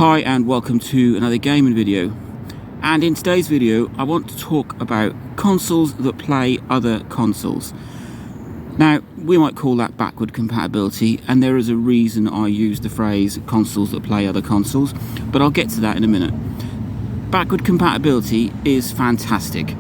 Hi and welcome to another gaming video, and in today's video I want to talk about consoles that play other consoles. Now we might call that backward compatibility, and there is a reason I use the phrase consoles that play other consoles, but I'll get to that in a minute. Backward compatibility is fantastic.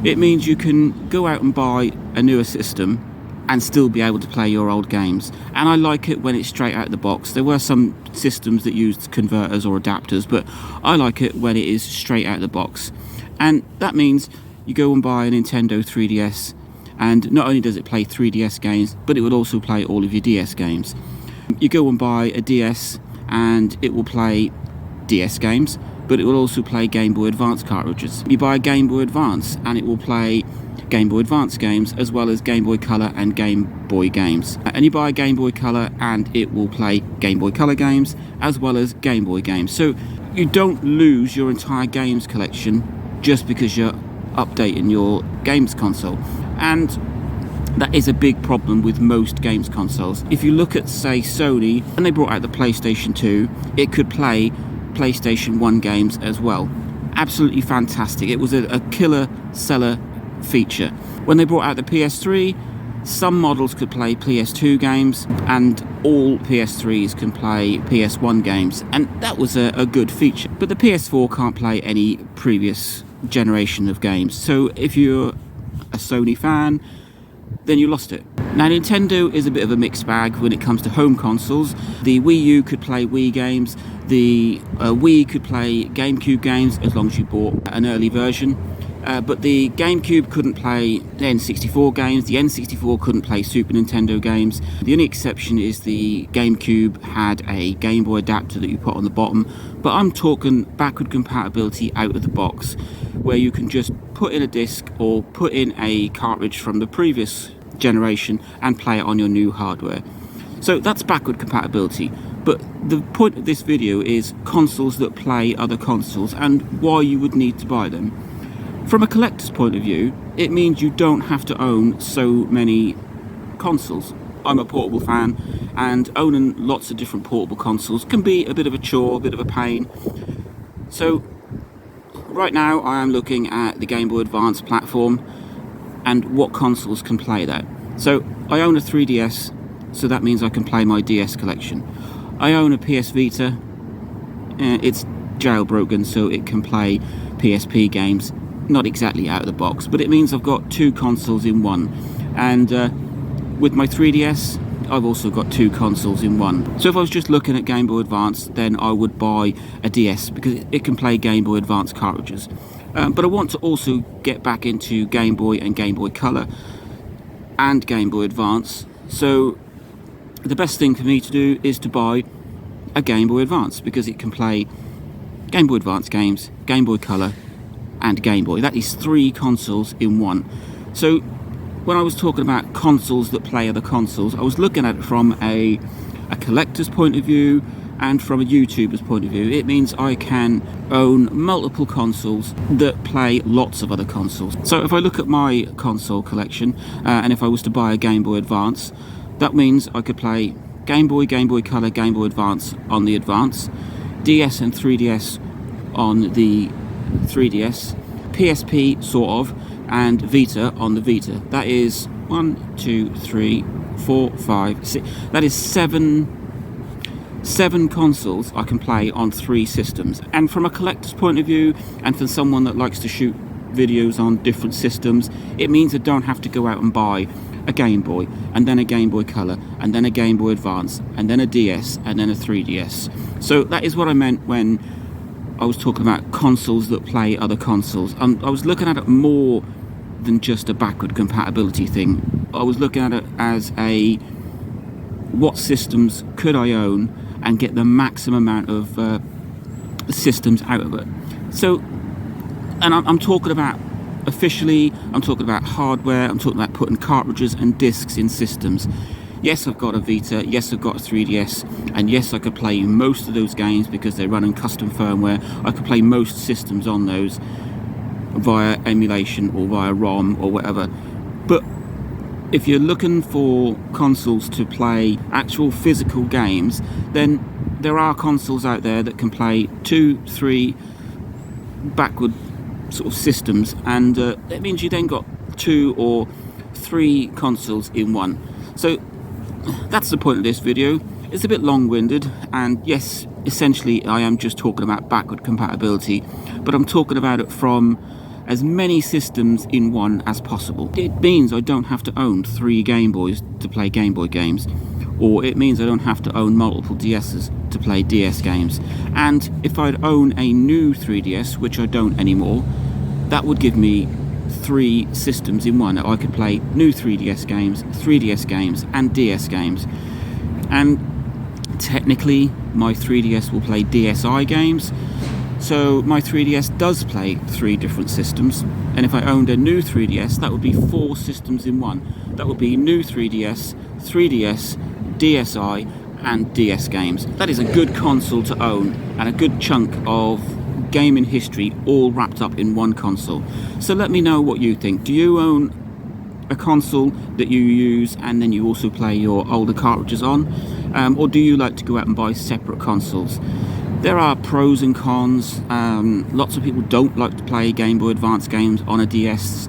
It means you can go out and buy a newer system and still be able to play your old games, and I like it when it's straight out of the box. There were some systems that used converters or adapters, but I like it when it is straight out of the box. And that means you go and buy a Nintendo 3DS, and not only does it play 3DS games, but it will also play all of your DS games. You go and buy a DS and it will play DS games, but it will also play Game Boy Advance cartridges. You buy a Game Boy Advance and it will play Game Boy Advance games as well as Game Boy Color and Game Boy games. And you buy a Game Boy Color and it will play Game Boy Color games as well as Game Boy games. So you don't lose your entire games collection just because you're updating your games console. And that is a big problem with most games consoles. If you look at, say, Sony, when they brought out the PlayStation 2, it could play PlayStation 1 games as well. Absolutely fantastic. It was a killer seller feature. When they brought out the PS3, some models could play PS2 games and all PS3s can play PS1 games, and that was a good feature. But the PS4 can't play any previous generation of games. So if you're a Sony fan, then you lost it. Now Nintendo is a bit of a mixed bag when it comes to home consoles. The Wii U could play Wii games, the Wii could play GameCube games as long as you bought an early version. But the GameCube couldn't play the N64 games, the N64 couldn't play Super Nintendo games. The only exception is the GameCube had a Game Boy adapter that you put on the bottom. But I'm talking backward compatibility out of the box, where you can just put in a disc or put in a cartridge from the previous generation and play it on your new hardware. So that's backward compatibility. But the point of this video is consoles that play other consoles and why you would need to buy them. From a collector's point of view, it means you don't have to own so many consoles. I'm a portable fan, and owning lots of different portable consoles can be a bit of a chore, a bit of a pain. So right now I am looking at the Game Boy Advance platform and what consoles can play that. So I own a 3DS, so that means I can play my DS collection. I own a PS Vita, it's jailbroken, so it can play PSP games. Not exactly out of the box, but it means I've got two consoles in one. And with my 3DS, I've also got two consoles in one. So if I was just looking at Game Boy Advance, then I would buy a DS because it can play Game Boy Advance cartridges. But I want to also get back into Game Boy and Game Boy Color and Game Boy Advance. So the best thing for me to do is to buy a Game Boy Advance because it can play Game Boy Advance games, Game Boy Color and Game Boy. That is three consoles in one. So when I was talking about consoles that play other consoles, I was looking at it from a collector's point of view and from a YouTuber's point of view. It means I can own multiple consoles that play lots of other consoles. So if I look at my console collection, and if I was to buy a Game Boy Advance, that means I could play Game Boy, Game Boy Color, Game Boy Advance on the Advance, DS and 3DS on the 3DS, PSP sort of, and Vita on the Vita. That is 1, 2, 3, 4, 5, 6. That is seven consoles I can play on three systems. And from a collector's point of view, and for someone that likes to shoot videos on different systems, it means I don't have to go out and buy a Game Boy, and then a Game Boy Color, and then a Game Boy Advance, and then a DS, and then a 3DS. So that is what I meant when I was talking about consoles that play other consoles. I was looking at it more than just a backward compatibility thing. I was looking at it as what systems could I own and get the maximum amount of systems out of it. So, and I'm talking about officially, I'm talking about hardware, I'm talking about putting cartridges and discs in systems. Yes, I've got a Vita, yes, I've got a 3DS, and yes, I could play most of those games because they're running custom firmware. I could play most systems on those via emulation or via ROM or whatever. But if you're looking for consoles to play actual physical games, then there are consoles out there that can play 2, 3 backward sort of systems, and that means you then got 2 or 3 consoles in one. So that's the point of this video. It's a bit long-winded, and yes, essentially I am just talking about backward compatibility, but I'm talking about it from as many systems in one as possible. It means I don't have to own 3 Game Boys to play Game Boy games, or it means I don't have to own multiple DS's to play DS games. And if I'd own a new 3DS, which I don't anymore, that would give me 3 systems in one. I could play new 3DS games, 3DS games, and DS games. And technically, my 3DS will play DSi games, so my 3DS does play 3 different systems. And if I owned a new 3DS, that would be 4 systems in one. That would be new 3DS, 3DS, DSi, and DS games. That is a good console to own, and a good chunk of gaming history all wrapped up in one console. So let me know what you think. Do you own a console that you use and then you also play your older cartridges on, or do you like to go out and buy separate consoles? There are pros and cons. Lots of people don't like to play Game Boy Advance games on a DS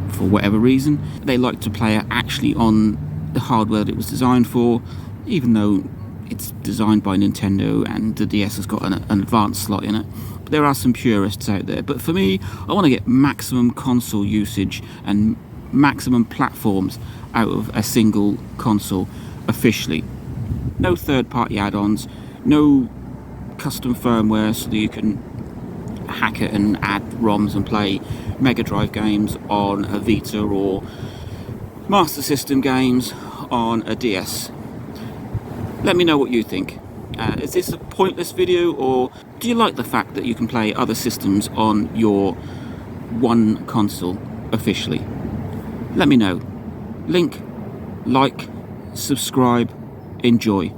for whatever reason. They like to play it actually on the hardware that it was designed for, even though it's designed by Nintendo and the DS has got an advanced slot in it. But there are some purists out there. But for me, I want to get maximum console usage and maximum platforms out of a single console officially. No third-party add-ons, no custom firmware so that you can hack it and add ROMs and play Mega Drive games on a Vita or Master System games on a DS. Let me know what you think. Is this a pointless video, or do you like the fact that you can play other systems on your one console officially? Let me know. Link, like, subscribe, enjoy.